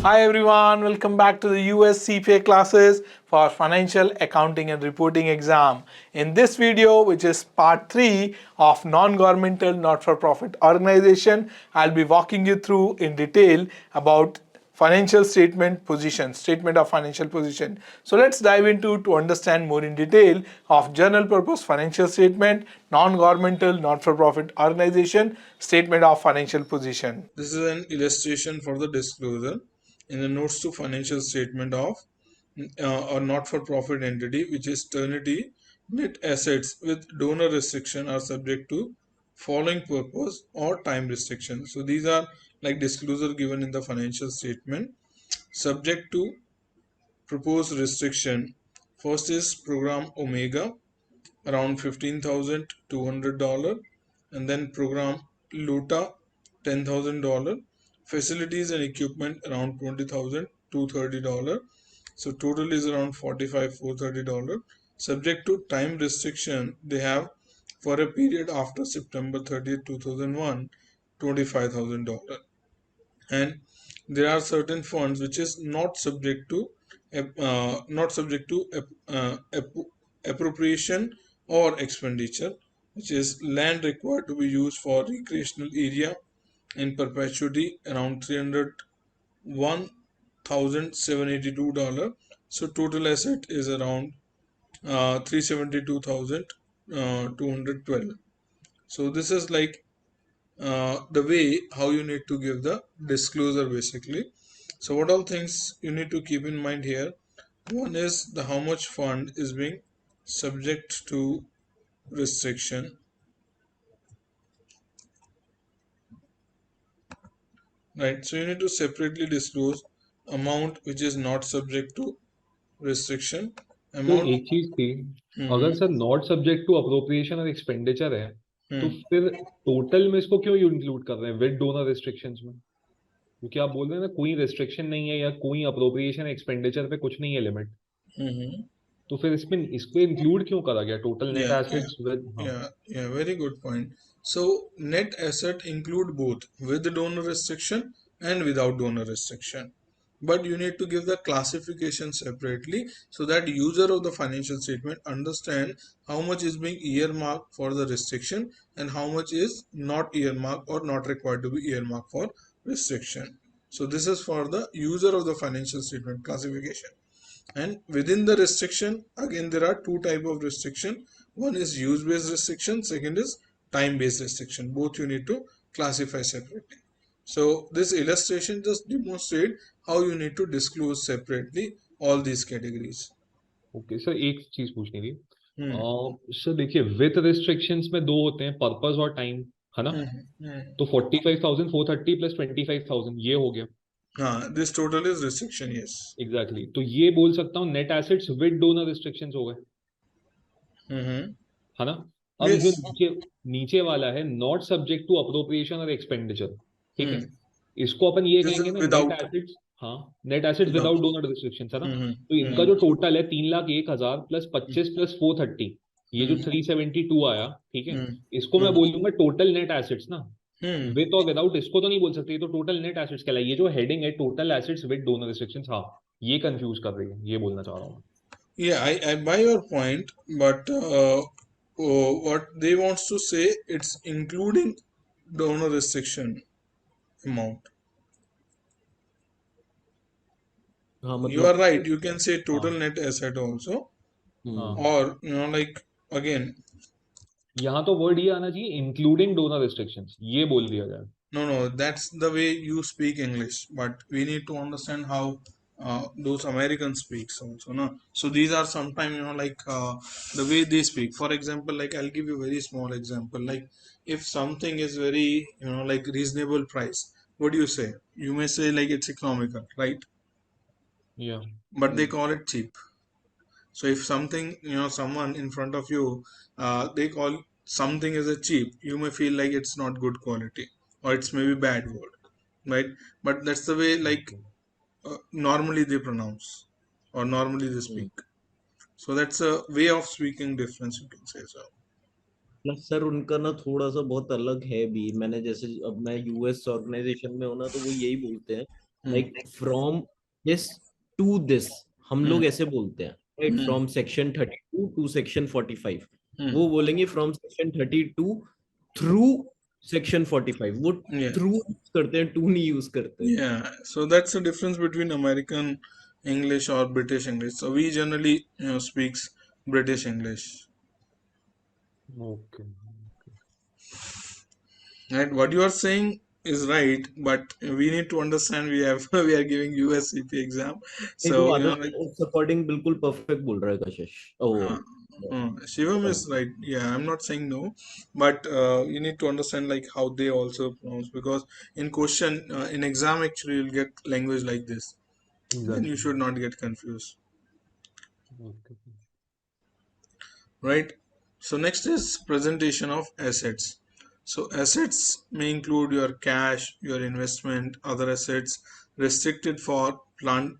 Hi everyone, welcome back to the US CPA classes for Financial Accounting and Reporting exam. In this video, which is part 3 of non-governmental not-for-profit organization, I'll be walking you through in detail about financial statement position, statement of financial position. So let's dive into to understand more in detail of general purpose financial statement, non-governmental not-for-profit organization, statement of financial position. This is an illustration for the disclosure in the notes to financial statement of a not-for-profit entity, which is Trinity. Net assets with donor restriction are subject to following purpose or time restriction. So these are like disclosure given in the financial statement. Subject to proposed restriction. First is program Omega, around $15,200, and then program Luta, $10,000, facilities and equipment around $20,230. So total is around $45,430. Subject to time restriction, they have for a period after September 30th, 2001, $25,000. And there are certain funds which is not subject to appropriation or expenditure, which is land required to be used for recreational area in perpetuity around $301,782. So total asset is around 372,212. So this is like the way how you need to give the disclosure basically. So what all things you need to keep in mind here? One is the how much fund is being subject to restriction, right? So you need to separately disclose amount which is not subject to restriction, तो amount. एक चीज थी, अगर sir not subject to appropriation और expenditure है तो फिर total में इसको क्यों इंक्लूड कर रहे हैं विद डोनर रिस्ट्रिक्शंस में? क्योंकि आप बोल रहे हैं ना कोई रिस्ट्रिक्शन नहीं है या कोई अप्रोप्रिएशन एक्सपेंडिचर पे कुछ नहीं है लिमिट, तो फिर इसमें इसको इंक्लूड क्यों करा गया total net assets with? Yeah, very good point. So net asset include both with donor restriction and without donor restriction, but you need to give the classification separately so that user of the financial statement understand how much is being earmarked for the restriction and how much is not earmarked or not required to be earmarked for restriction. So this is for the user of the financial statement classification. And within the restriction, again there are two type of restriction. One is use based restriction, second is time based restriction. Both you need to classify separately. So this illustration just demonstrate how you need to disclose separately all these categories. Okay sir, एक चीज पूछनी थी sir, देखिए with restrictions में दो होते हैं, purpose और टाइम, है ना? तो 45,430 प्लस 25,000 ये हो गया। हाँ, this total is restriction, yes exactly. तो ये बोल सकता हूँ net assets with donor restrictions हो गए, है ना? अब yes. जो नीचे वाला है नॉट सब्जेक्ट टू अप्रोप्रिएशन और एक्सपेंडिचर, ठीक है, इसको अपन ये कहेंगे ना नेट एसेट्स। हाँ, net assets without donor restrictions, है ना? तो इनका जो टोटल है 3,01,000 प्लस 25 प्लस 430, ये जो 372 आया, ठीक है, इसको मैं बोलूंगा टोटल नेट एसेट्स ना, विद और विदाउट इसको तो नहीं बोल सकते, ये तो टोटल नेट एसेट्स कहलाए। ये जो हेडिंग है total assets with donor restrictions, हाँ ये कंफ्यूज कर रही है, ये बोलना चाह रहा हूँ। Yeah, I buy your point, but what they wants to say, it's including donor restriction amount. You are right, you can say total net asset also, or you know like again यहाँ तो word ये आना चाहिए including donor restrictions, ये बोल दिया जाए। no, that's the way you speak English, but we need to understand how those Americans speaks also, no? So these are sometimes like the way they speak. For example, like I'll give you a very small example. Like if something is very like reasonable price, what do you say? You may say like it's economical, right? Yeah. But they call it cheap. So if something someone in front of you they call something as a cheap, you may feel like it's not good quality or it's maybe bad word, right? But that's the way like normally they pronounce or normally they speak. So that's a way of speaking difference, you can say so. Plus sir उनका ना थोड़ा सा बहुत अलग है भी। मैंने जैसे अब मैं यूएस ऑर्गेनाइजेशन में हूं ना, तो वो यही बोलते हैं like from this to this, हम लोग ऐसे बोलते हैं, right? From section 32 to section 45, वो बोलेंगे फ्रॉम सेक्शन 32 थ्रू सेक्शन 45, वो थ्रू यूज करते हैं, टू नहीं यूज करते। Yeah, so that's the difference between American English or British English. So we generally, speaks British English. Okay. Right? What you are saying is right, but we need to understand we have we are giving US CPA exam. नहीं, तो So आदत उस according बिल्कुल perfect बोल रहा है कशिश। Shivam is right. Yeah, I'm not saying no, but you need to understand like how they also pronounce, because in question in exam actually you'll get language like this. Then you should not get confused. Okay. Right? So next is presentation of assets. So assets may include your cash, your investment, other assets restricted for plant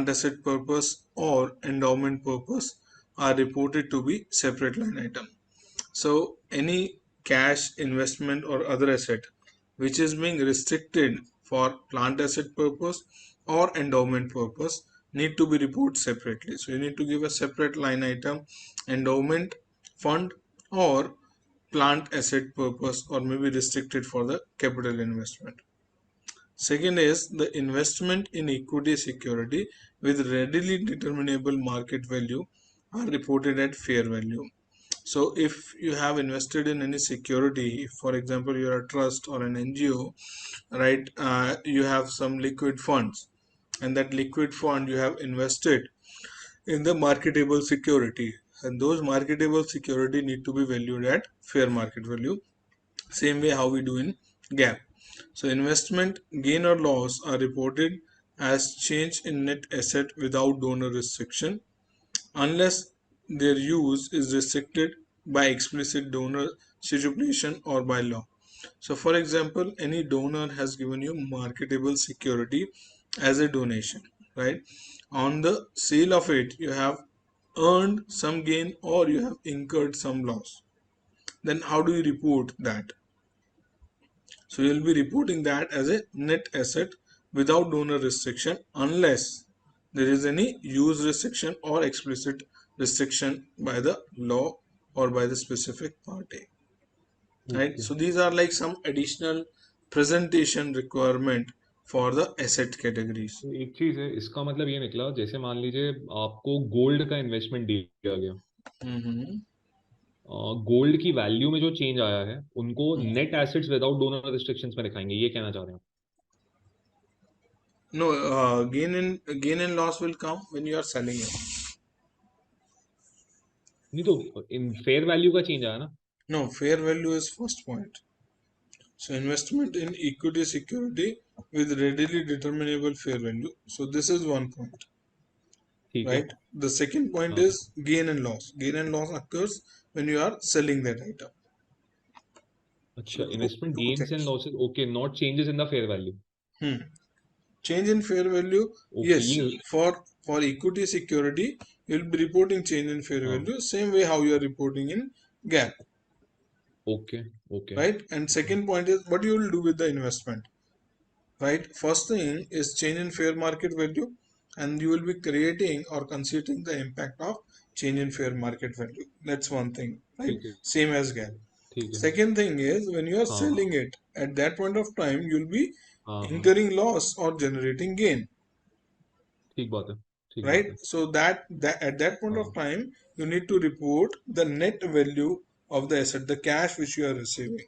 asset purpose or endowment purpose are reported to be separate line item. So any cash, investment or other asset which is being restricted for plant asset purpose or endowment purpose need to be reported separately. So you need to give a separate line item, endowment fund or plant asset purpose, or maybe restricted for the capital investment. Second is the investment in equity security with readily determinable market value are reported at fair value. So if you have invested in any security, for example you are a trust or an NGO, right, you have some liquid funds, and that liquid fund you have invested in the marketable security, and those marketable security need to be valued at fair market value, same way how we do in GAAP. So investment gain or loss are reported as change in net asset without donor restriction, unless their use is restricted by explicit donor stipulation or by law. So for example, any donor has given you marketable security as a donation, right? On the sale of it, you have earned some gain or you have incurred some loss. Then how do you report that? So you'll be reporting that as a net asset without donor restriction, unless there is any use restriction or explicit restriction by the law or by the specific party. Right? So these are like some additional presentation requirement for the asset categories. तो एक चीज है, इसका मतलब ये निकला, जैसे मान लीजिए आपको गोल्ड का इन्वेस्टमेंट दिया गया, गोल्ड की वैल्यू में जो चेंज आया है उनको net assets without donor restrictions में दिखाएंगे, ये कहना चाह रहे हैं? No, gain and loss will come when you are selling it. नहीं, तो इन फेयर वैल्यू का चेंज आया ना? No, fair value is first point. So investment in equity security with readily determinable fair value. So this is one point. Right? The second point is gain and loss. Gain and loss occurs when you are selling that item. अच्छा, investment gains and losses, okay, not changes in the fair value. Change in fair value, yes. For equity security, you'll be reporting change in fair value, same way how you are reporting in GAAP. Okay. Right? And second point is what you will do with the investment. Right? First thing is change in fair market value, and you will be creating or considering the impact of change in fair market value. That's one thing, right? Same as GAAP. Second thing is when you are selling it, at that point of time you'll be incurring loss or generating gain. ठीक बात है. Right? So that at that point of time you need to report the net value of the asset, the cash which you are receiving.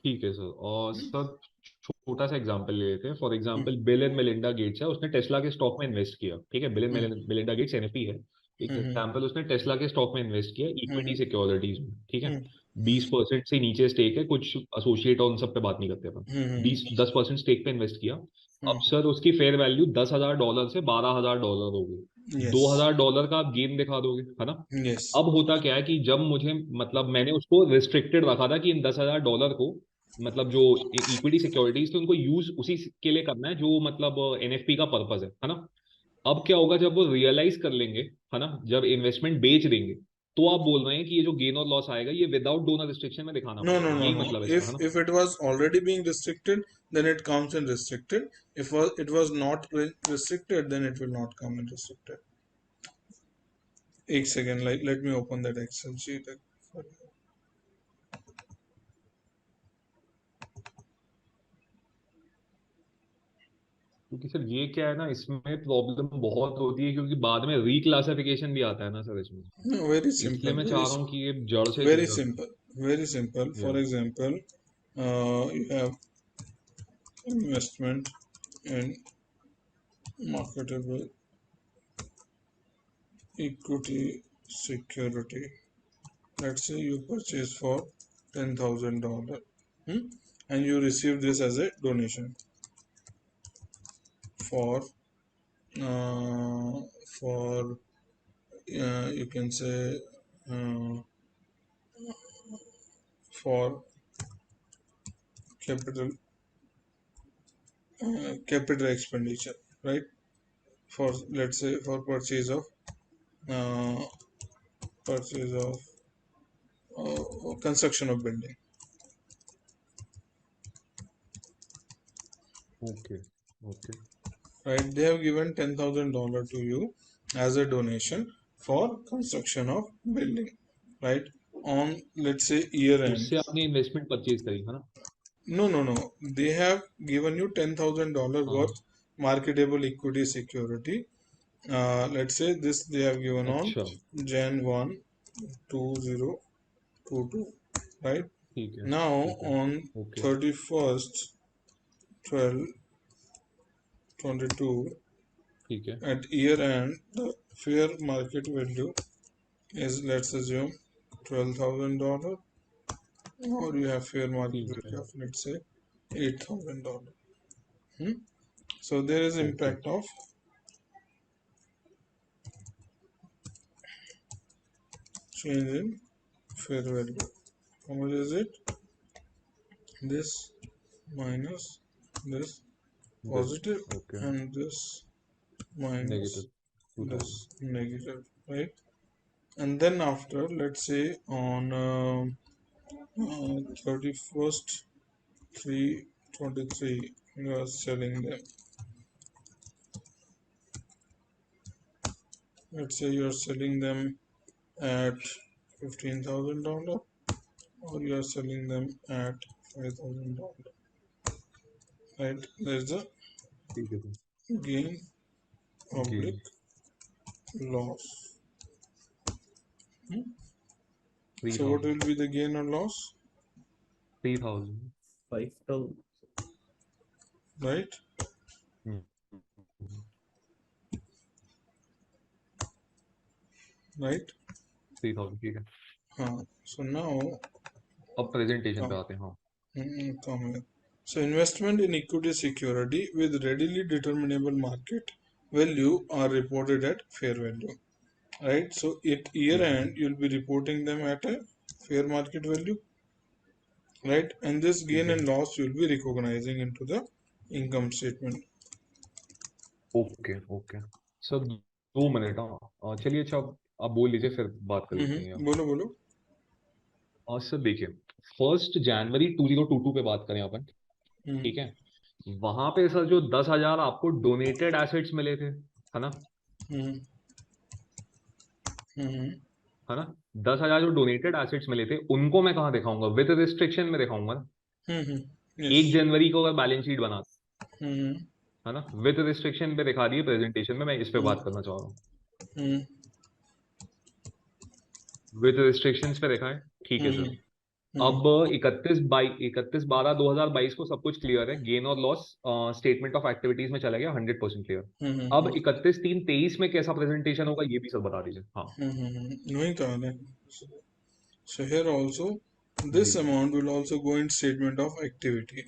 ठीक है sir. और sir छोटा सा example ले लेते हैं. For example bill and Melinda Gates है, उसने टेस्ला के स्टॉक में इन्वेस्ट किया. ठीक है, bill and Melinda Gates NFP है. एक एग्जांपल, उसने टेस्ला के स्टॉक में इन्वेस्ट किया इक्विटी सिक्योरिटीज में. ठीक है, 20% से नीचे स्टेक है, कुछ एसोसिएट और उन सब पे बात नहीं करते अपन. 10% स्टेक पे इन्वेस्ट किया. अब सर उसकी फेयर वैल्यू $10,000 से $12,000 हो गई. $2,000 का आप गेन दिखा दोगे, है ना? अब होता क्या है कि जब मुझे, मतलब मैंने उसको रिस्ट्रिक्टेड रखा था कि इन $10,000 को, मतलब जो इक्विटी सिक्योरिटीज थे उनको यूज उसी के लिए करना है जो मतलब एनएफपी का पर्पस है ना? अब क्या होगा जब वो रियलाइज कर लेंगे, है ना, जब इन्वेस्टमेंट बेच देंगे, तो आप बोल रहे हैं कि ये जो गेन और लॉस आएगा ये विदाउट डोनर रिस्ट्रिक्शन में दिखाना पड़ेगा. यही मतलब है इसका, है ना? If it was already being restricted, then it comes in restricted. If it was not restricted, then it will not come in restricted. एक second, let me open that Excel sheet. क्योंकि सर ये क्या है ना, इसमें problem बहुत होती है क्योंकि बाद में रिक्लासिफिकेशन भी आता है ना सर इसमें. No, very इसलिए simple. मैं चाह रहा हूँ कि ये जड़ से Very clear हो. simple. Very simple. For Yeah. example, you have investment in marketable equity security. Let's say you purchase for $10,000, and you receive this as a donation for you can say for capital expenditure, right? For, let's say, for purchase of construction of building. Okay. Okay. Right, they have given $10,000 to you as a donation for construction of building, right? On, let's say, year end. उससे आपने investment purchase करी है ना? No. They have given you $10,000 worth marketable equity security. Let's say this they have given on Jan 1, 2022, right? Now on 31st 12 22, at year end, the fair market value is, let's assume, $12,000, or you have fair market value of, let's say, $8,000. So there is impact of change in fair value. How much is it? This minus this positive, and this minus this negative, right? And then after, let's say, on 31st 3/23, you are selling them. Let's say you are selling them at $15,000, or you are selling them at $5,000, right? There's a gain oblique loss. So what will be the gain or loss? 3,000. 5,000. Right? Right? 3,000. ठीक है. हाँ. So now अब presentation पे आते हैं. हाँ. Come here. So investment in equity security with readily determinable market value are reported at fair value, right? So at year end, you'll be reporting them at a fair market value, right? And this gain and loss you'll be recognizing into the income statement. Okay. Sir 2 minute. हाँ चलिए. अच्छा आप बोल लीजिए, फिर बात कर लेते हैं. बोलो. और सर देखिए, 1 जनवरी 2022 पे बात करें अपन, ठीक है. वहां पे सर जो 10,000 आपको डोनेटेड एसेट्स मिले थे, है ना? है ना? 10,000 जो डोनेटेड एसेट्स मिले थे, उनको मैं कहाँ दिखाऊंगा? विद रिस्ट्रिक्शन में दिखाऊंगा ना. 1 जनवरी को अगर बैलेंस शीट बना, है ना, विद रिस्ट्रिक्शन पे दिखा दिए प्रेजेंटेशन में. मैं इस पे बात करना चाह रहा हूँ. विद रिस्ट्रिक्शंस पे देखा है, ठीक है सर. अब 31/12/2022 को सब कुछ क्लियर है. गेन और लॉस स्टेटमेंट ऑफ एक्टिविटीज में चला गया, 100% क्लियर. अब 31/3/23 में कैसा प्रेजेंटेशन होगा, ये भी सब बता दीजिए. हाँ. वही कहा है. So here also this amount will also go in statement of activity,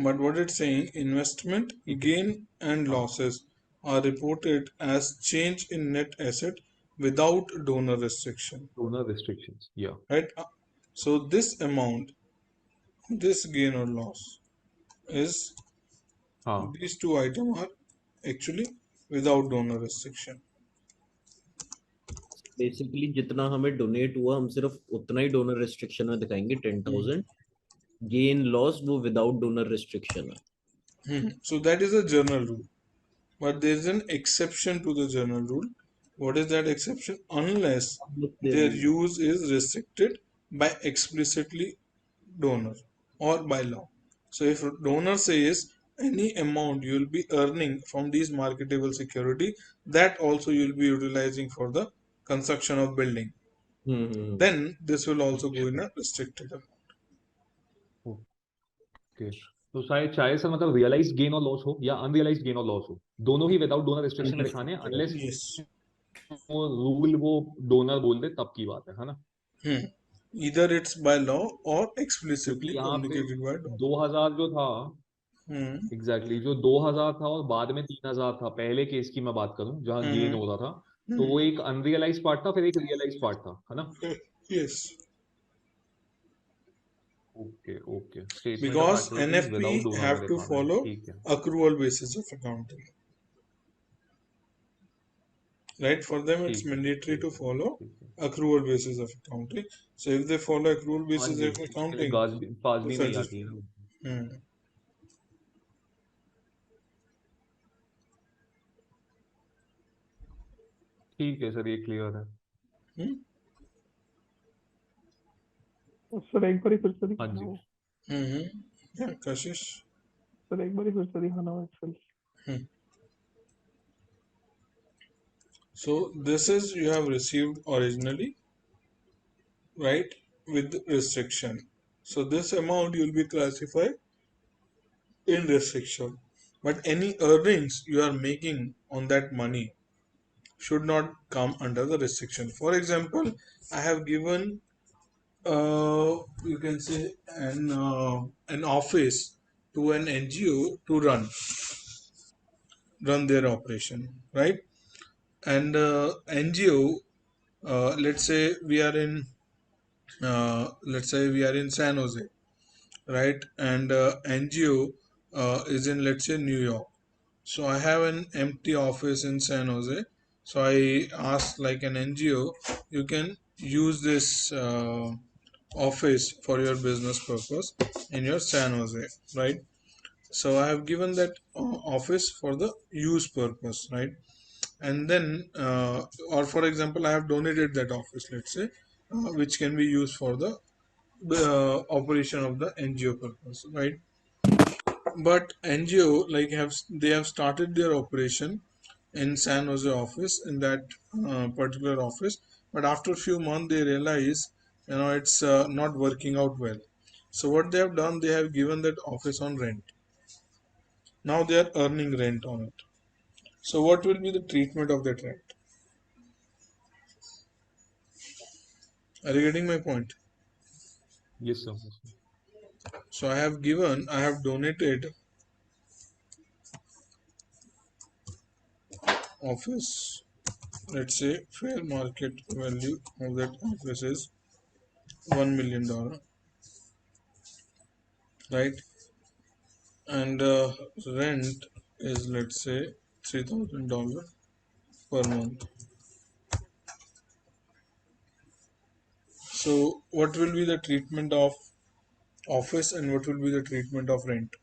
but what it's saying, investment gain and losses are reported as change in net asset without donor restriction. Yeah. Right. So this amount, this gain or loss is, these two items are actually without donor restriction. Basically जितना हमें donate हुआ, हम सिर्फ उतना ही donor restriction में दिखाएंगे, 10,000. Gain loss वो without donor restriction है। So that is a general rule, but there is an exception to the general rule. What is that exception? Unless their use is restricted by explicitly donor or by law. So if donor says any amount you will be earning from these marketable security, that also you will be utilizing for the construction of building, then this will also go in a restricted amount. Okay, तो शायद चाहे sir मतलब realise gain और loss हो या unrealise gain और loss हो, दोनों ही विदाउट डोनर रिस्ट्रिक्शन में दिखाने हैं, अनलेस वो रूल वो डोनर बोल दे तब की बात है ना। Either it's by law or क्योंकि explicitly यहाँ पे communicated by law. 2000 जो था, एग्जैक्टली जो 2000 था और बाद में 3000 था, पहले केस की मैं बात करूं जहां गेन हो रहा था, तो वो एक अनरियलाइज पार्ट था, फिर एक रियलाइज पार्ट था, है ना। Yes. Okay okay, statement of Because activities NFP without donor में have to दिखाना है, follow ठीक है। accrual basis of accounting. Right? For them, it's ठीक है, mandatory to ठीक है, follow ठीक है। accrual basis of accounting. So if they follow accrual हाँ basis जी, of उसके लिए accounting, पास तो भी फिर नहीं जिस आती है ना। ठीक है सर, ये क्लियर है। सर एक बार फिर से हाँ दिखाना जी। हो। कशिश, सर एक बार फिर से दिखाना हो Excel. So this is you have received originally, right, with restriction. So this amount you will be classified in restriction, but any earnings you are making on that money should not come under the restriction. For example, I have given you can say an office to an NGO to run their operation, right? And NGO, let's say we are in San Jose, right? And NGO is in, let's say, New York. So I have an empty office in San Jose. So I asked like an NGO, you can use this office for your business purpose in your San Jose, right? So I have given that office for the use purpose, right? And then or for example, I have donated that office, let's say, which can be used for the operation of the NGO purpose, right? But NGO they have started their operation in San Jose office, in that particular office, but after a few months they realize it's not working out well. So what they have done, they have given that office on rent. Now they are earning rent on it. So what will be the treatment of that rent? Are you getting my point? Yes sir. So I have donated office, let's say fair market value of that office is $1 million, right? And rent is, let's say, $3,000 per month. So what will be the treatment of office and what will be the treatment of rent?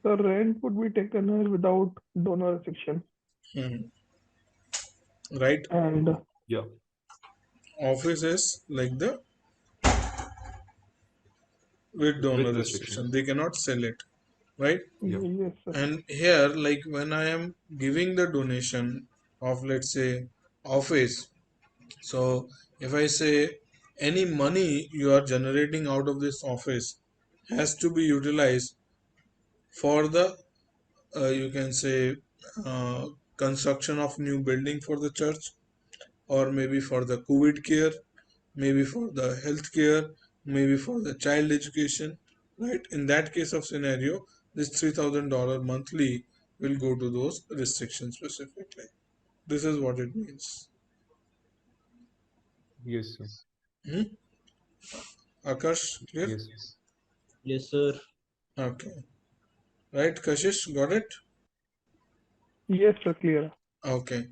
The rent would be taken without donor restriction. Right? And yeah, office is like the with donor with restriction. restrictions, They cannot sell it, right? yeah, yes, sir. And here, like when I am giving the donation of, let's say, office, so if I say any money you are generating out of this office has to be utilized for the you can say uh, construction of new building for the church, or maybe for the COVID care, maybe for the health care, maybe for the child education, right? In that case of scenario, this $3,000 monthly will go to those restrictions specifically. This is what it means. yes sir, Akash, clear? yes, Yes, sir. Okay. Right, Kashish, got it? Yes, sir, clear. Okay.